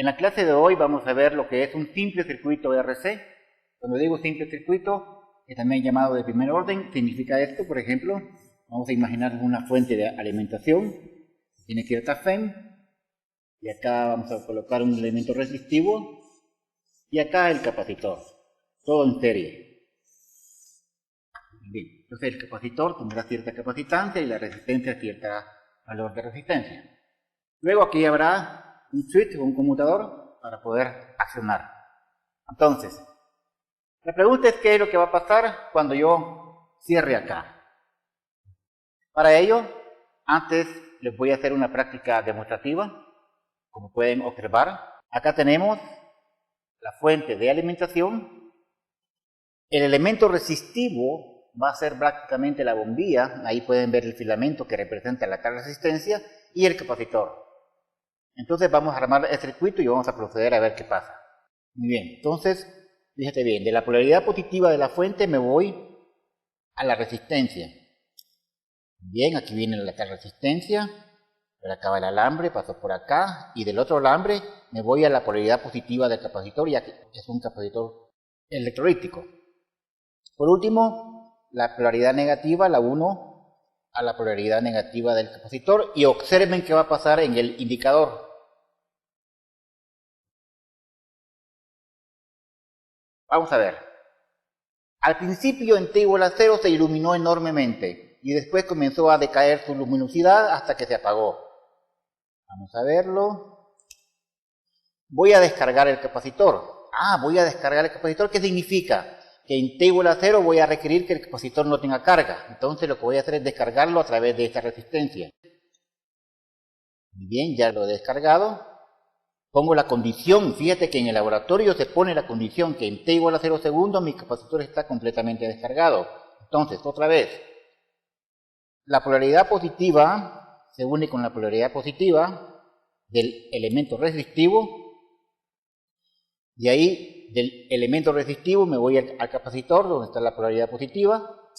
En la clase de hoy vamos a ver lo que es un simple circuito RC. Cuando digo simple circuito, que también llamado de primer orden, significa esto, por ejemplo, vamos a imaginar una fuente de alimentación, tiene cierta FEM, y acá vamos a colocar un elemento resistivo, y acá el capacitor, todo en serie. Bien, entonces el capacitor tendrá cierta capacitancia y la resistencia cierto valor de resistencia. Luego aquí habrá un switch o un conmutador para poder accionar. Entonces, la pregunta es qué es lo que va a pasar cuando yo cierre acá. Para ello, antes les voy a hacer una práctica demostrativa. Como pueden observar, acá tenemos la fuente de alimentación. El elemento resistivo va a ser prácticamente la bombilla. Ahí pueden ver el filamento que representa la carga resistencia y el capacitor. Entonces vamos a armar el circuito y vamos a proceder a ver qué pasa. Muy bien, entonces, fíjate bien, de la polaridad positiva de la fuente me voy a la resistencia. Bien, aquí viene la resistencia, por acá va el alambre, paso por acá, y del otro alambre me voy a la polaridad positiva del capacitor, ya que es un capacitor electrolítico. Por último, la polaridad negativa la uno a la polaridad negativa del capacitor y observen qué va a pasar en el indicador. Vamos a ver. Al principio en t igual a 0 se iluminó enormemente y después comenzó a decaer su luminosidad hasta que se apagó. Vamos a verlo. Voy a descargar el capacitor. Voy a descargar el capacitor. ¿Qué significa? Que en t igual a 0 voy a requerir que el capacitor no tenga carga. Entonces lo que voy a hacer es descargarlo a través de esta resistencia. Bien, ya lo he descargado. Pongo la condición. Fíjate que en el laboratorio se pone la condición que en t igual a 0 segundos mi capacitor está completamente descargado. Entonces, otra vez, la polaridad positiva se une con la polaridad positiva del elemento resistivo. Y ahí, del elemento resistivo me voy al capacitor, donde está la polaridad positiva,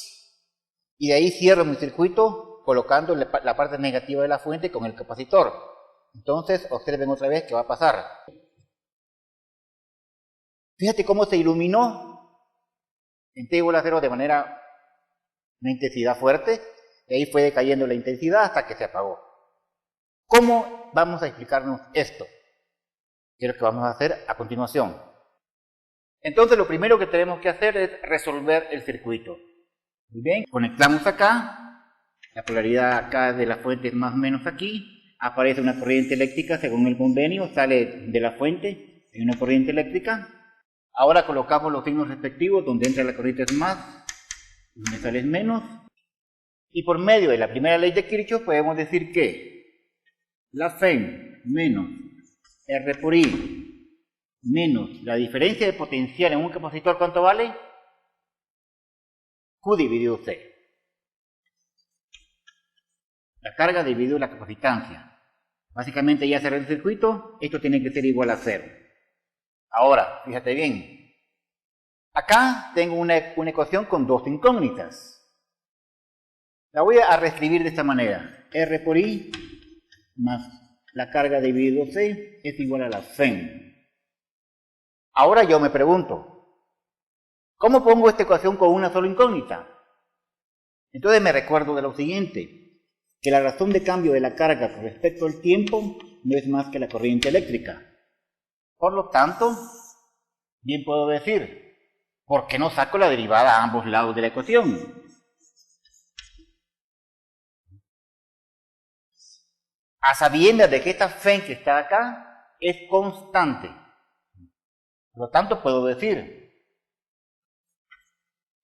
y de ahí cierro mi circuito colocando la parte negativa de la fuente con el capacitor. Entonces, observen otra vez qué va a pasar. Fíjate cómo se iluminó en t igual a 0 de manera, una intensidad fuerte, y ahí fue decayendo la intensidad hasta que se apagó. ¿Cómo vamos a explicarnos esto? Que es lo que vamos a hacer a continuación. Entonces lo primero que tenemos que hacer es resolver el circuito. Muy bien, conectamos acá, la polaridad acá de la fuente es más o menos aquí, aparece una corriente eléctrica según el convenio, sale de la fuente, hay una corriente eléctrica. Ahora colocamos los signos respectivos, donde entra la corriente es más, donde sale es menos. Y por medio de la primera ley de Kirchhoff podemos decir que la FEM menos R por I menos la diferencia de potencial en un capacitor, ¿cuánto vale? Q dividido C. La carga dividido la capacitancia. Básicamente ya cerré el circuito, esto tiene que ser igual a 0. Ahora, fíjate bien. Acá tengo una ecuación con dos incógnitas. La voy a reescribir de esta manera. R por I más la carga dividido C es igual a la FEM. Ahora yo me pregunto, ¿cómo pongo esta ecuación con una sola incógnita? Entonces me recuerdo de lo siguiente, que la razón de cambio de la carga con respecto al tiempo no es más que la corriente eléctrica. Por lo tanto, bien puedo decir, ¿por qué no saco la derivada a ambos lados de la ecuación? A sabiendas de que esta FEM que está acá es constante. Por lo tanto, puedo decir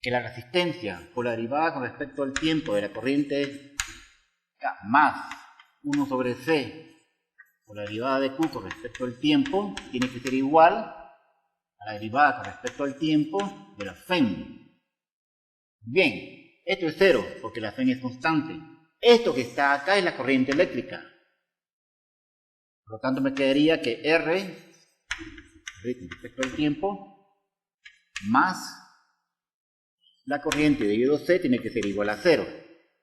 que la resistencia por la derivada con respecto al tiempo de la corriente K más 1 sobre C por la derivada de Q con respecto al tiempo tiene que ser igual a la derivada con respecto al tiempo de la FEM. Bien, esto es 0 porque la FEM es constante. Esto que está acá es la corriente eléctrica. Por lo tanto, me quedaría que R con respecto al tiempo más la corriente dividido C tiene que ser igual a 0.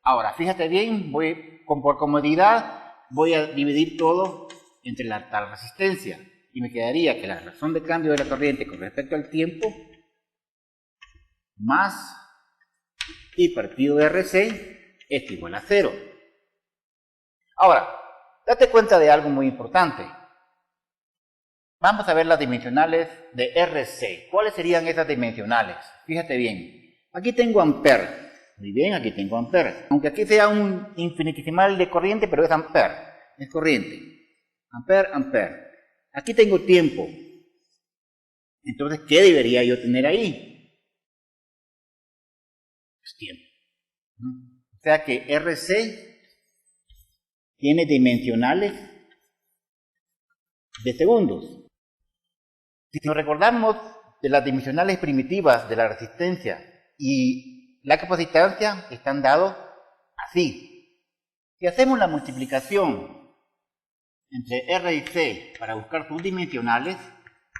Ahora, fíjate bien, por comodidad voy a dividir todo entre la tal resistencia. y me quedaría que la razón de cambio de la corriente con respecto al tiempo más I partido de RC es igual a 0. Ahora, date cuenta de algo muy importante. Vamos a ver las dimensionales de RC. ¿Cuáles serían esas dimensionales? Fíjate bien. Aquí tengo ampere. Muy bien, aquí tengo ampere. Aunque aquí sea un infinitesimal de corriente, pero es ampere. Es corriente. Ampere, ampere. Aquí tengo tiempo. Entonces, ¿qué debería yo tener ahí? Es tiempo. O sea que RC tiene dimensionales de segundos. Si nos recordamos de las dimensionales primitivas de la resistencia y la capacitancia, están dados así. Si hacemos la multiplicación entre R y C para buscar sus dimensionales,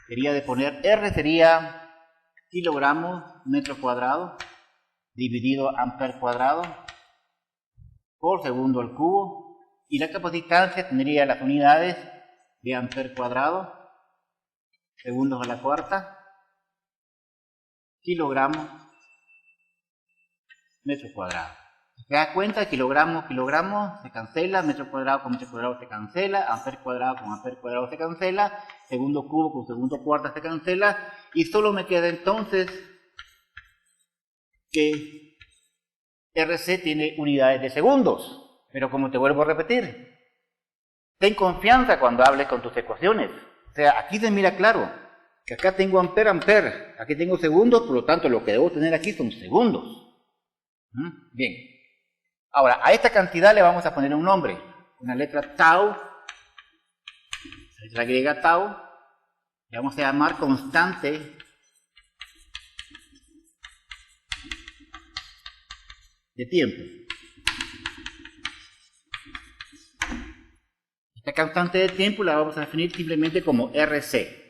sería de poner R sería kilogramos metro cuadrado dividido amper cuadrado por segundo al cubo, y la capacitancia tendría las unidades de amper cuadrado, segundos a la cuarta, kilogramos metro cuadrado. ¿Se da cuenta? Kilogramos, kilogramos se cancela, metro cuadrado con metro cuadrado se cancela, amper cuadrado con amper cuadrado se cancela, segundo cubo con segundo cuarta se cancela, y solo me queda entonces que RC tiene unidades de segundos. Pero como te vuelvo a repetir, ten confianza cuando hables con tus ecuaciones. O sea, aquí se mira claro que acá tengo ampere, ampere, aquí tengo segundos, por lo tanto lo que debo tener aquí son segundos. Bien. Ahora, a esta cantidad le vamos a poner un nombre, una letra tau, la letra griega tau, le vamos a llamar constante de tiempo. Esta constante de tiempo la vamos a definir simplemente como RC.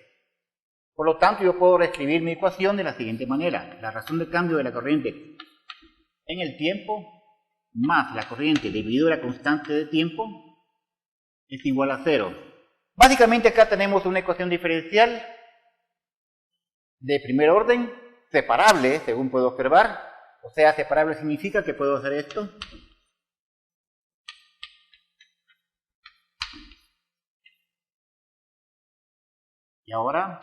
Por lo tanto, yo puedo reescribir mi ecuación de la siguiente manera. La razón de cambio de la corriente en el tiempo más la corriente dividido la constante de tiempo es igual a 0. Básicamente acá tenemos una ecuación diferencial de primer orden, separable, según puedo observar. O sea, separable significa que puedo hacer esto. Y ahora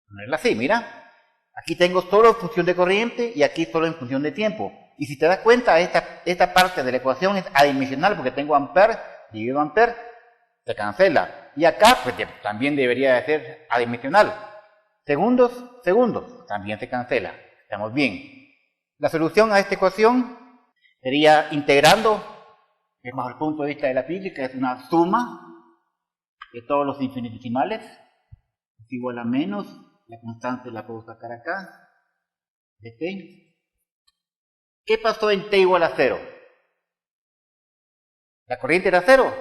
ponerla así, mira. Aquí tengo solo en función de corriente y aquí solo en función de tiempo. Y si te das cuenta, esta parte de la ecuación es adimensional porque tengo ampere dividido ampere, se cancela. Y acá pues también debería de ser adimensional. Segundos, segundos, también se cancela. Estamos bien. La solución a esta ecuación sería integrando, que bajo el punto de vista de la física es una suma de todos los infinitesimales, es igual a menos, la constante la puedo sacar acá, de t. ¿Qué pasó en t igual a 0? ¿La corriente era 0?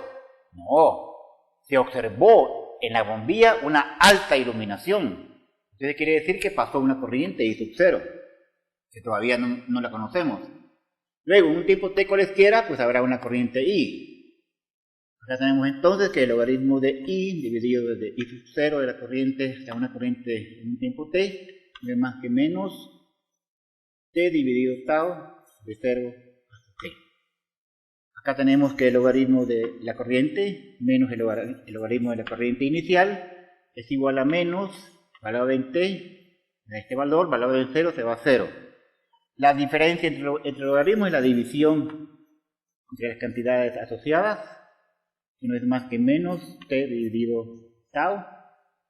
No, se observó en la bombilla una alta iluminación. Entonces quiere decir que pasó una corriente I sub 0, que todavía no la conocemos. Luego, en un tiempo t cualesquiera, pues habrá una corriente I. Acá tenemos entonces que el logaritmo de I dividido desde I sub 0 de la corriente a una corriente en un tiempo t, no es más que menos t dividido tau de 0 hasta t. Acá tenemos que el logaritmo de la corriente menos el logaritmo de la corriente inicial es igual a menos valor en t, de este valor en 0 se va a 0. La diferencia entre el logaritmo y la división entre las cantidades asociadas no es más que menos t dividido tau.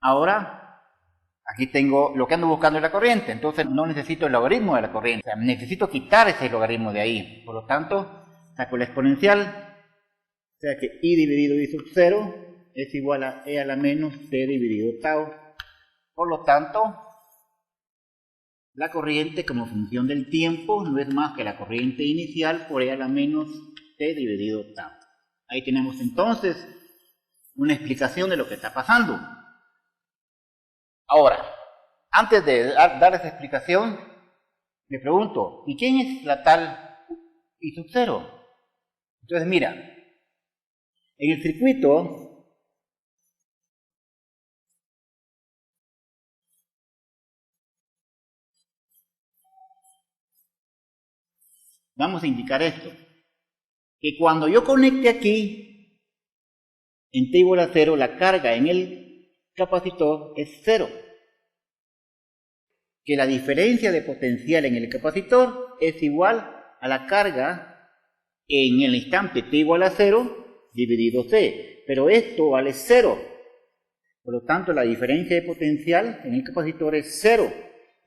Ahora, aquí tengo lo que ando buscando en la corriente, entonces no necesito el logaritmo de la corriente, o sea, necesito quitar ese logaritmo de ahí. Por lo tanto, saco la exponencial, o sea que I dividido I sub 0 es igual a E a la menos t dividido tau. Por lo tanto, la corriente como función del tiempo no es más que la corriente inicial por E a la menos t dividido tau. Ahí tenemos entonces una explicación de lo que está pasando. Ahora, antes de dar esa explicación, me pregunto, ¿y quién es la tal y sub 0. Entonces mira, en el circuito vamos a indicar esto, que cuando yo conecte aquí, en t igual a 0, la carga en el capacitor es 0. Que la diferencia de potencial en el capacitor es igual a la carga en el instante t igual a 0 dividido c. Pero esto vale 0. Por lo tanto, la diferencia de potencial en el capacitor es 0,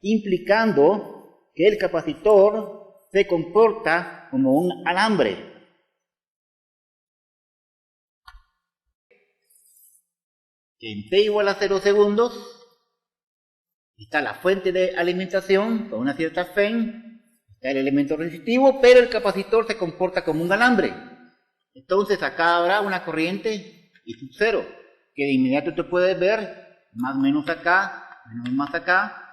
implicando que el capacitor se comporta como un alambre. En t igual a 0 segundos está la fuente de alimentación con una cierta FEM, está el elemento resistivo, pero el capacitor se comporta como un alambre. Entonces acá habrá una corriente y sub 0, que de inmediato tú puedes ver más menos acá, menos más acá,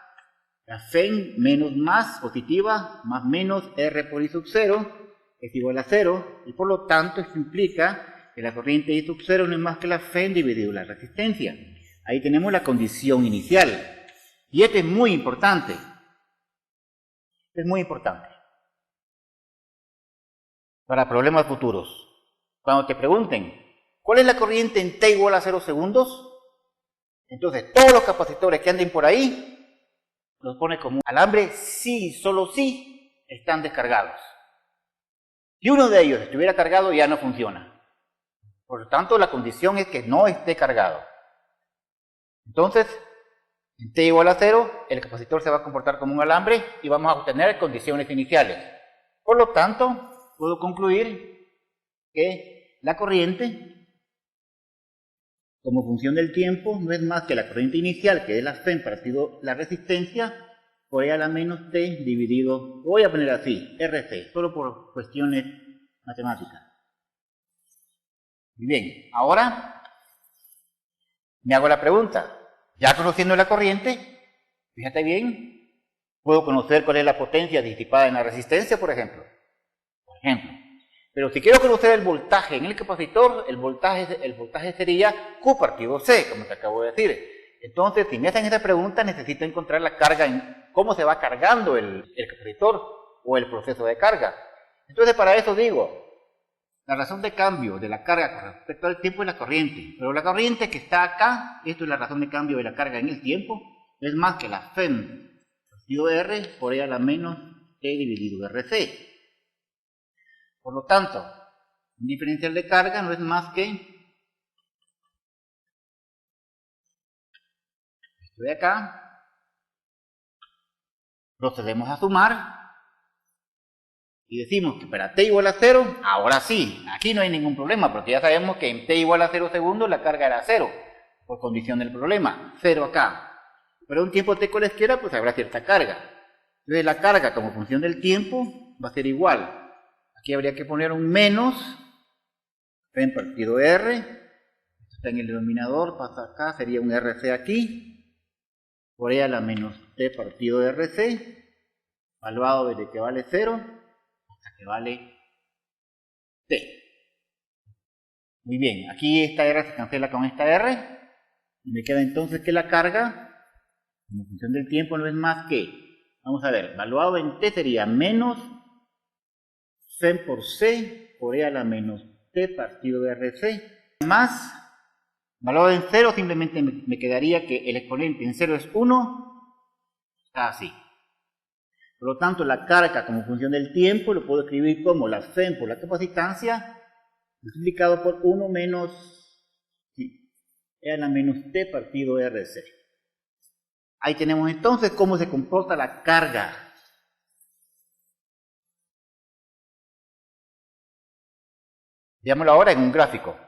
la FEM menos más positiva, más menos R por I sub 0 es igual a 0, y por lo tanto esto implica que la corriente I sub 0 no es más que la FEM dividido la resistencia. Ahí tenemos la condición inicial. Y este es muy importante. Es muy importante para problemas futuros. Cuando te pregunten, ¿cuál es la corriente en t igual a 0 segundos? Entonces, todos los capacitores que anden por ahí, los pone como un alambre si, solo si, están descargados. Si uno de ellos estuviera cargado, ya no funciona. Por lo tanto, la condición es que no esté cargado. Entonces, en t igual a 0, el capacitor se va a comportar como un alambre y vamos a obtener condiciones iniciales. Por lo tanto, puedo concluir que la corriente, como función del tiempo, no es más que la corriente inicial, que es la FEM partido la resistencia, por E a la menos T dividido, lo voy a poner así, RC, solo por cuestiones matemáticas. Muy bien, ahora me hago la pregunta. Ya conociendo la corriente, fíjate bien, puedo conocer cuál es la potencia disipada en la resistencia, por ejemplo. Pero si quiero conocer el voltaje en el capacitor, el voltaje sería Q partido C, como te acabo de decir. Entonces, si me hacen esta pregunta, necesito encontrar la carga en cómo se va cargando el capacitor o el proceso de carga. Entonces, para eso digo, la razón de cambio de la carga con respecto al tiempo es la corriente, pero la corriente que está acá, esto es la razón de cambio de la carga en el tiempo, es más que la FEM partido R por E a la menos T dividido RC. Por lo tanto, un diferencial de carga no es más que esto de acá. Procedemos a sumar. Y decimos que para t igual a 0, ahora sí, aquí no hay ningún problema, porque ya sabemos que en t igual a 0 segundos la carga era 0, por condición del problema, 0 acá. Pero un tiempo t cualesquiera, pues habrá cierta carga. Entonces la carga como función del tiempo va a ser igual. Aquí habría que poner un menos, F partido R, esto está en el denominador, pasa acá, sería un RC aquí, por E a la menos t partido RC, evaluado desde que vale 0, que vale T. Muy bien, aquí esta R se cancela con esta R, y me queda entonces que la carga, como función del tiempo, no es más que, vamos a ver, evaluado en T sería menos FEM por C por E a la menos T partido de RC, más, evaluado en 0, simplemente me quedaría que el exponente en 0 es 1, está así. Por lo tanto, la carga como función del tiempo lo puedo escribir como la FEM por la capacitancia multiplicado por 1 menos E a la menos T partido RC. Ahí tenemos entonces cómo se comporta la carga. Veámoslo ahora en un gráfico.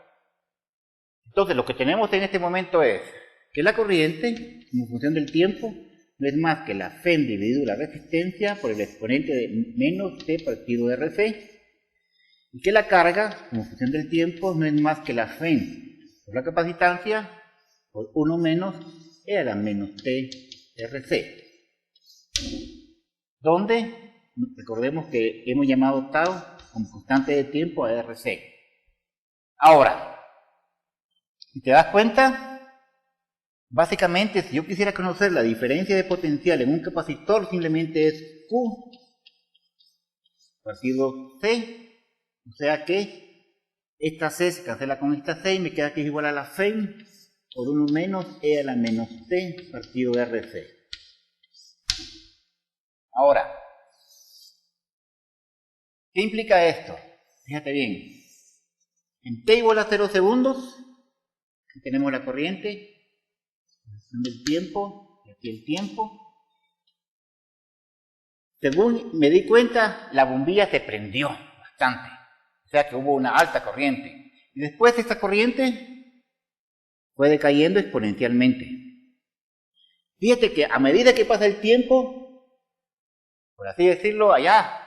Entonces, lo que tenemos en este momento es que la corriente, como función del tiempo, no es más que la FEM dividido la resistencia por el exponente de menos T partido RC, y que la carga, como función del tiempo, no es más que la FEM por la capacitancia por 1 menos E a la menos T RC. Donde, recordemos que hemos llamado tau como constante de tiempo a RC. Ahora, si te das cuenta, básicamente si yo quisiera conocer la diferencia de potencial en un capacitor, simplemente es Q partido C, o sea que esta C se cancela con esta C y me queda que es igual a la FEM por 1 menos E a la menos T partido RC. Ahora, ¿qué implica esto? Fíjate bien. En t igual a 0 segundos, aquí tenemos la corriente, del tiempo, y aquí el tiempo. Según me di cuenta, la bombilla se prendió bastante, o sea que hubo una alta corriente. Y después esta corriente fue decayendo exponencialmente. Fíjate que a medida que pasa el tiempo, por así decirlo, allá,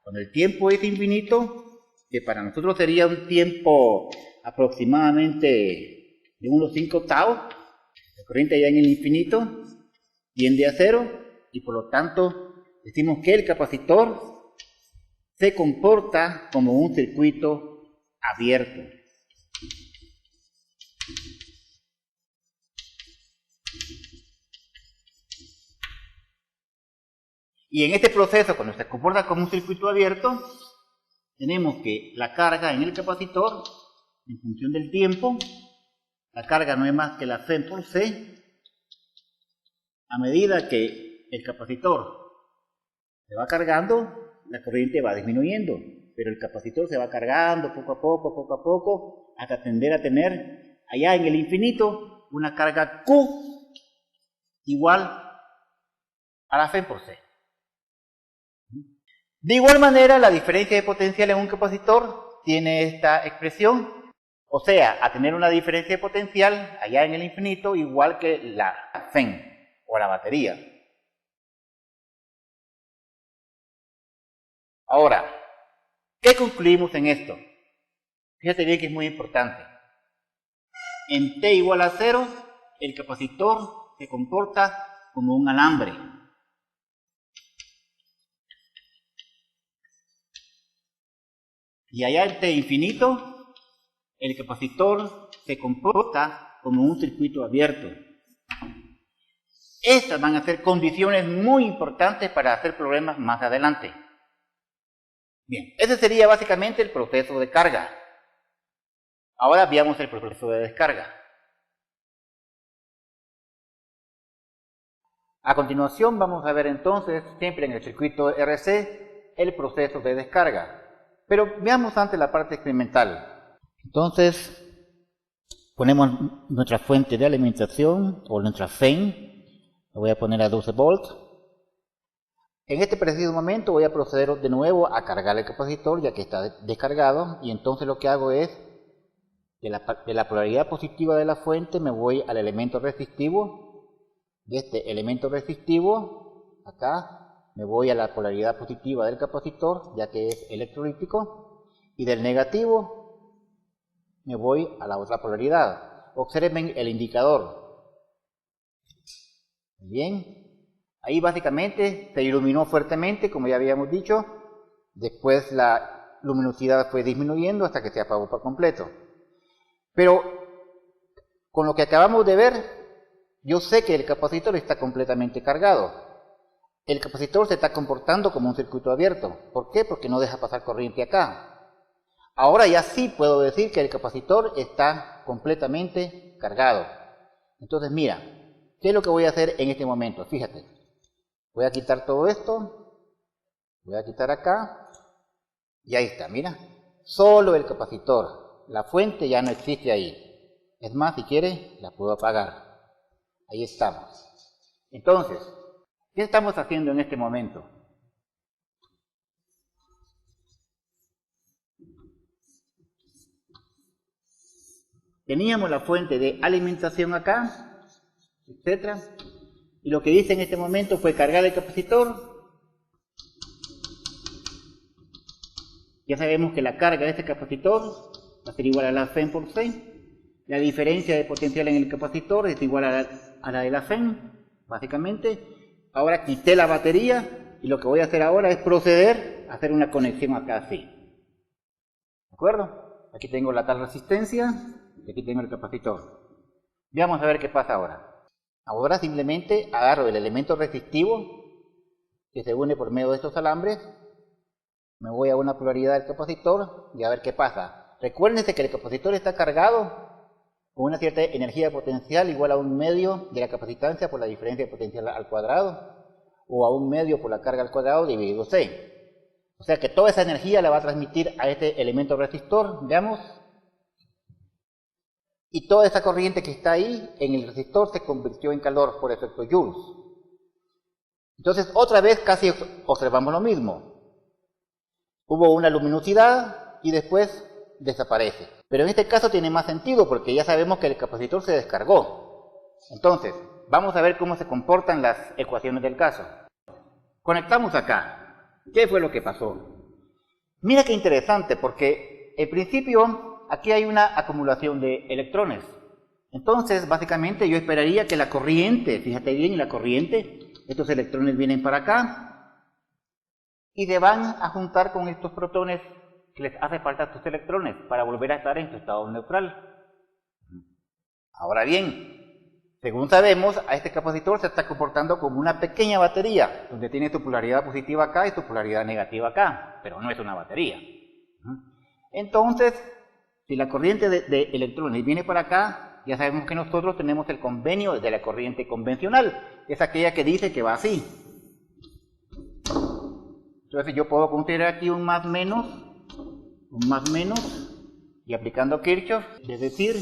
cuando el tiempo es infinito, que para nosotros sería un tiempo aproximadamente de unos 5 tau, la corriente allá en el infinito tiende a 0 y por lo tanto decimos que el capacitor se comporta como un circuito abierto. Y en este proceso, cuando se comporta como un circuito abierto, tenemos que la carga en el capacitor, en función del tiempo, la carga no es más que la FEM por C. A medida que el capacitor se va cargando, la corriente va disminuyendo, pero el capacitor se va cargando poco a poco, hasta tender a tener allá en el infinito una carga Q igual a la FEM por C. De igual manera, la diferencia de potencial en un capacitor tiene esta expresión, o sea, a tener una diferencia de potencial allá en el infinito igual que la FEM o la batería. Ahora, ¿qué concluimos en esto? Fíjate bien que es muy importante. En t igual a 0, el capacitor se comporta como un alambre. Y allá en t infinito, el capacitor se comporta como un circuito abierto. Estas van a ser condiciones muy importantes para hacer problemas más adelante. Bien, ese sería básicamente el proceso de carga. Ahora veamos el proceso de descarga. A continuación vamos a ver entonces, siempre en el circuito RC, el proceso de descarga. Pero veamos antes la parte experimental. Entonces, ponemos nuestra fuente de alimentación o nuestra FEM. La voy a poner a 12 volts. En este preciso momento voy a proceder de nuevo a cargar el capacitor ya que está descargado y entonces lo que hago es de la polaridad positiva de la fuente me voy al elemento resistivo. De este elemento resistivo, acá, me voy a la polaridad positiva del capacitor ya que es electrolítico y del negativo me voy a la otra polaridad. Observen el indicador. Bien. Ahí básicamente se iluminó fuertemente, como ya habíamos dicho. Después la luminosidad fue disminuyendo hasta que se apagó por completo. Pero con lo que acabamos de ver, yo sé que el capacitor está completamente cargado. El capacitor se está comportando como un circuito abierto. ¿Por qué? Porque no deja pasar corriente acá. Ahora ya sí puedo decir que el capacitor está completamente cargado. Entonces mira, ¿qué es lo que voy a hacer en este momento? Fíjate. Voy a quitar todo esto, voy a quitar acá, y ahí está, mira, solo el capacitor, la fuente ya no existe ahí. Es más, si quiere, la puedo apagar. Ahí estamos. Entonces, ¿qué estamos haciendo en este momento? Teníamos la fuente de alimentación acá, etcétera. Y lo que hice en este momento fue cargar el capacitor. Ya sabemos que la carga de este capacitor va a ser igual a la FEM por C. La diferencia de potencial en el capacitor es igual a la de la FEM, básicamente. Ahora quité la batería y lo que voy a hacer ahora es proceder a hacer una conexión acá así. ¿De acuerdo? Aquí tengo la tal resistencia y aquí tengo el capacitor. Vamos a ver qué pasa ahora. Ahora simplemente agarro el elemento resistivo que se une por medio de estos alambres, me voy a una polaridad del capacitor y a ver qué pasa. Recuérdense que el capacitor está cargado con una cierta energía potencial igual a 1/2 de la capacitancia por la diferencia de potencial al cuadrado, o a 1/2 por la carga al cuadrado dividido C. O sea que toda esa energía la va a transmitir a este elemento resistor, veamos. Y toda esa corriente que está ahí en el resistor se convirtió en calor por efecto Joule. Entonces otra vez casi observamos lo mismo. Hubo una luminosidad y después desaparece. Pero en este caso tiene más sentido porque ya sabemos que el capacitor se descargó. Entonces, vamos a ver cómo se comportan las ecuaciones del caso. Conectamos acá. ¿Qué fue lo que pasó? Mira qué interesante, porque en principio aquí hay una acumulación de electrones. Entonces, básicamente yo esperaría que la corriente, fíjate bien, la corriente, estos electrones vienen para acá y se van a juntar con estos protones que les hace falta a estos electrones para volver a estar en su estado neutral. Ahora bien, según sabemos, a este capacitor se está comportando como una pequeña batería, donde tiene su polaridad positiva acá y su polaridad negativa acá, pero no es una batería. Entonces, si la corriente de electrones viene para acá, ya sabemos que nosotros tenemos el convenio de la corriente convencional, es aquella que dice que va así. Entonces yo puedo considerar aquí un más menos, y aplicando Kirchhoff, es decir,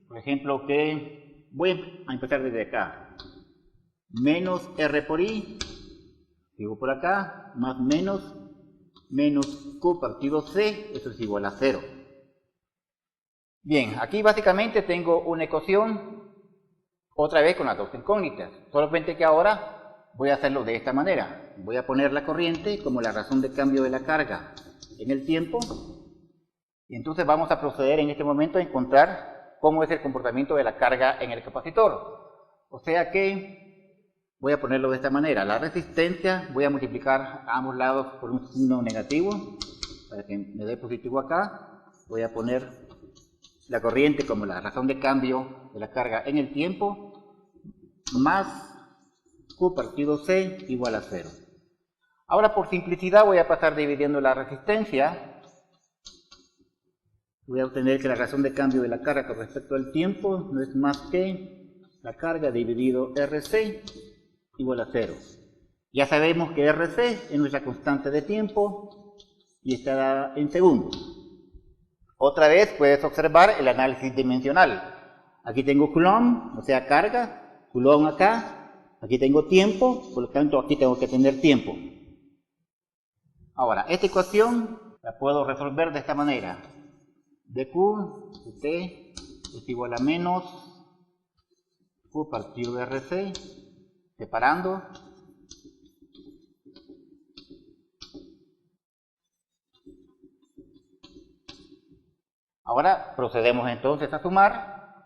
por ejemplo, que voy a empezar desde acá. Menos R por I, digo por acá, más menos Q partido C, eso es igual a 0. Bien, aquí básicamente tengo una ecuación, otra vez con las dos incógnitas, solamente que ahora voy a hacerlo de esta manera. Voy a poner la corriente como la razón de cambio de la carga en el tiempo, y entonces vamos a proceder en este momento a encontrar cómo es el comportamiento de la carga en el capacitor. O sea que voy a ponerlo de esta manera. La resistencia voy a multiplicar a ambos lados por un signo negativo, para que me dé positivo acá. Voy a poner la corriente como la razón de cambio de la carga en el tiempo, más Q partido C igual a 0. Ahora por simplicidad voy a pasar dividiendo la resistencia. Voy a obtener que la razón de cambio de la carga con respecto al tiempo no es más que la carga dividido RC igual a 0. Ya sabemos que RC es nuestra constante de tiempo y está dada en segundos. Otra vez puedes observar el análisis dimensional. Aquí tengo Coulomb, o sea carga, Coulomb acá, aquí tengo tiempo, por lo tanto aquí tengo que tener tiempo. Ahora, esta ecuación la puedo resolver de esta manera. dQ de T es igual a menos Q partido de RC, separando. Ahora procedemos entonces a sumar.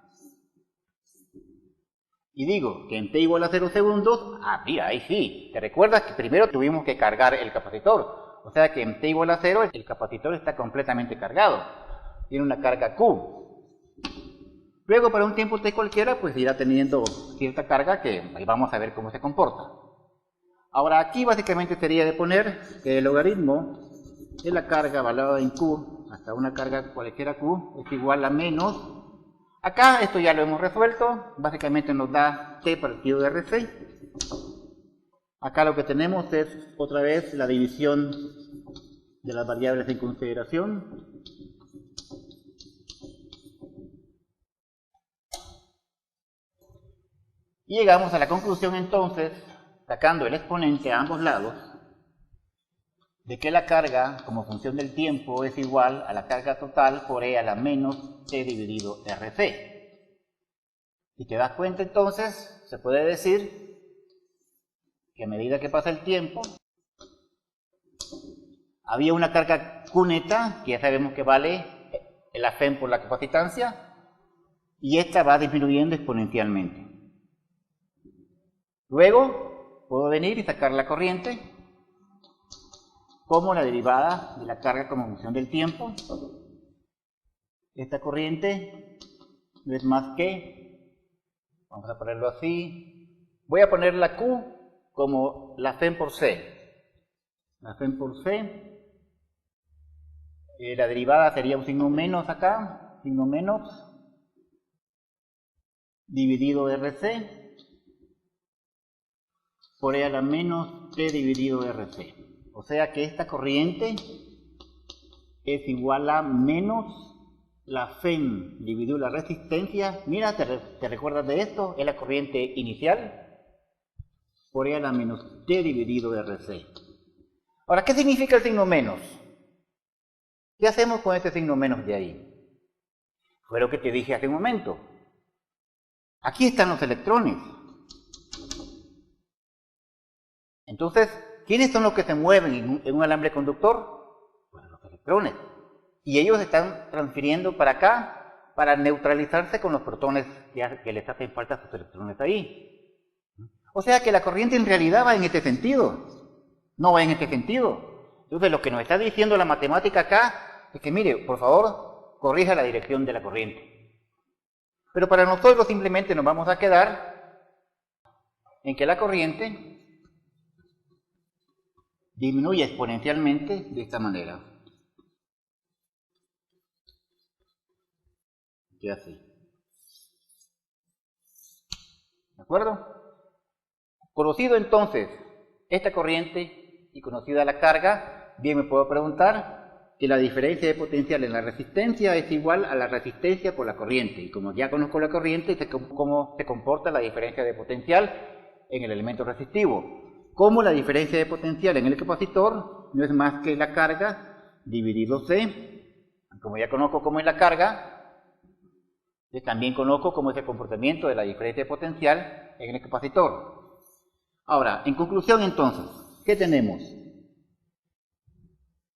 Y digo que en t igual a 0 segundos, mira, ahí sí. ¿Te recuerdas que primero tuvimos que cargar el capacitor? O sea que en t igual a 0 el capacitor está completamente cargado. Tiene una carga Q. Luego para un tiempo t cualquiera pues irá teniendo cierta carga que ahí vamos a ver cómo se comporta. Ahora aquí básicamente sería de poner que el logaritmo de la carga valorada en Q hasta una carga cualquiera Q es igual a menos. Acá esto ya lo hemos resuelto, básicamente nos da T partido de RC. Acá lo que tenemos es otra vez la división de las variables en consideración. Y llegamos a la conclusión entonces, sacando el exponente a ambos lados, de que la carga como función del tiempo es igual a la carga total por E a la menos T dividido RC. Si te das cuenta entonces, se puede decir que a medida que pasa el tiempo, había una carga Q neta, que ya sabemos que vale la FEM por la capacitancia, y esta va disminuyendo exponencialmente. Luego, puedo venir y sacar la corriente, como la derivada de la carga como función del tiempo, esta corriente no es más que, vamos a ponerlo así, voy a poner la Q como la FEM por C. La FEM por C, la derivada sería un signo menos acá, signo menos, dividido RC, por E a la menos T dividido RC. O sea que esta corriente es igual a menos la FEM dividido la resistencia. Mira, ¿te recuerdas de esto? Es la corriente inicial por E a la menos T dividido RC. Ahora, ¿qué significa el signo menos? ¿Qué hacemos con este signo menos de ahí? Fue lo que te dije hace un momento. Aquí están los electrones. Entonces, ¿quiénes son los que se mueven en un alambre conductor? Pues los electrones. Y ellos están transfiriendo para acá para neutralizarse con los protones que les hacen falta a sus electrones ahí. O sea que la corriente en realidad va en este sentido, no va en este sentido. Entonces lo que nos está diciendo la matemática acá es que, mire, por favor, corrija la dirección de la corriente. Pero para nosotros simplemente nos vamos a quedar en que la corriente disminuye exponencialmente de esta manera. Y así. ¿De acuerdo? Conocido entonces esta corriente y conocida la carga, bien me puedo preguntar que la diferencia de potencial en la resistencia es igual a la resistencia por la corriente. Y como ya conozco la corriente, sé cómo se comporta la diferencia de potencial en el elemento resistivo. Como la diferencia de potencial en el capacitor no es más que la carga dividido C. Como ya conozco cómo es la carga, también conozco cómo es el comportamiento de la diferencia de potencial en el capacitor. Ahora, en conclusión entonces, ¿qué tenemos?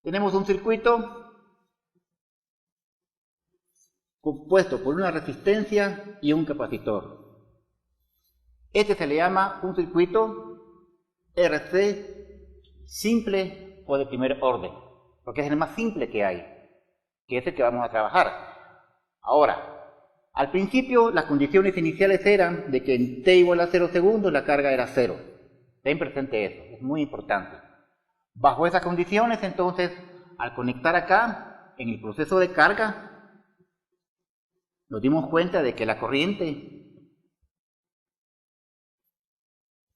Tenemos un circuito compuesto por una resistencia y un capacitor. Este se le llama un circuito RC simple o de primer orden, porque es el más simple que hay, que es el que vamos a trabajar. Ahora, al principio las condiciones iniciales eran de que en t igual a 0 segundos la carga era 0. Ten presente eso, es muy importante. Bajo esas condiciones, entonces, al conectar acá, en el proceso de carga, nos dimos cuenta de que la corriente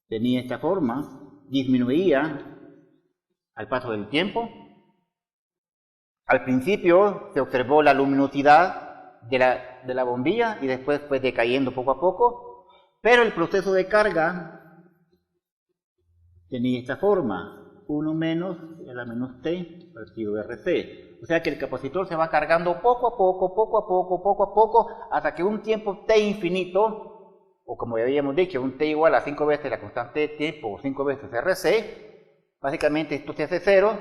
tenía esta forma, disminuía al paso del tiempo. Al principio se observó la luminosidad de la bombilla y después fue decayendo poco a poco, pero el proceso de carga tenía esta forma, 1 menos a la menos t partido RC. O sea que el capacitor se va cargando poco a poco, hasta que un tiempo t infinito, o como ya habíamos dicho, un t igual a 5 veces la constante de tiempo o 5 veces RC, básicamente esto se hace 0,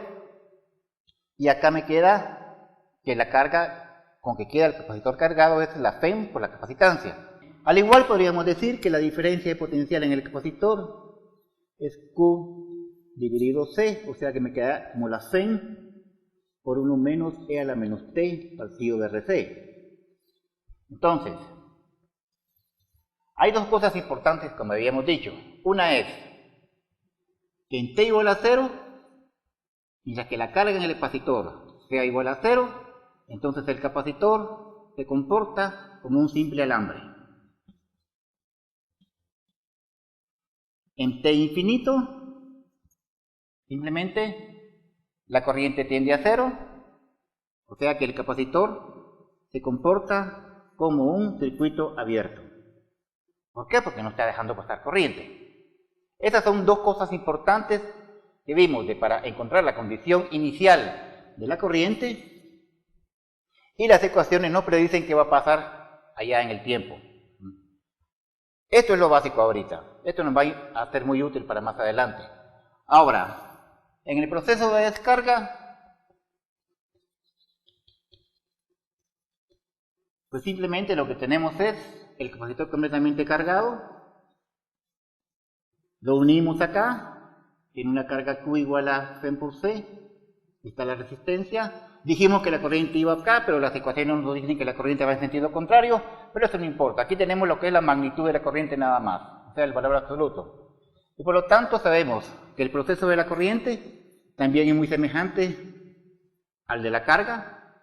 y acá me queda que la carga con que queda el capacitor cargado es la FEM por la capacitancia. Al igual podríamos decir que la diferencia de potencial en el capacitor es Q dividido C, o sea que me queda como la FEM por 1 menos E a la menos T partido de RC. Entonces, hay dos cosas importantes como habíamos dicho. Una es que en T igual a 0, mientras que la carga en el capacitor sea igual a 0, entonces el capacitor se comporta como un simple alambre. En T infinito, simplemente la corriente tiende a 0, o sea que el capacitor se comporta como un circuito abierto. ¿Por qué? Porque no está dejando pasar corriente. Estas son dos cosas importantes que vimos para encontrar la condición inicial de la corriente. Y las ecuaciones no predicen qué va a pasar allá en el tiempo. Esto es lo básico ahorita. Esto nos va a ser muy útil para más adelante. Ahora, en el proceso de descarga, pues simplemente lo que tenemos es el capacitor completamente cargado. Lo unimos acá. Tiene una carga Q igual a FEM por C. Está la resistencia. Dijimos que la corriente iba acá, pero las ecuaciones nos dicen que la corriente va en sentido contrario, pero eso no importa. Aquí tenemos lo que es la magnitud de la corriente nada más, o sea, el valor absoluto. Y por lo tanto sabemos que el proceso de la corriente también es muy semejante al de la carga.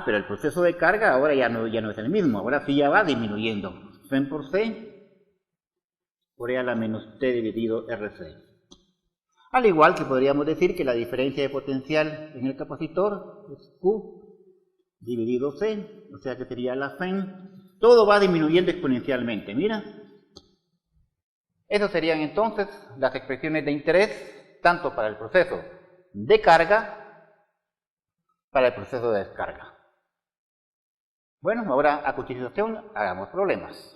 Pero el proceso de carga ahora ya no es el mismo, ahora sí ya va disminuyendo. Fen por C por E a la menos T dividido RC. Al igual que podríamos decir que la diferencia de potencial en el capacitor es Q dividido C, o sea que sería la Fen. Todo va disminuyendo exponencialmente, mira. Esas serían entonces las expresiones de interés, tanto para el proceso de carga, para el proceso de descarga. Bueno, ahora a continuación hagamos problemas.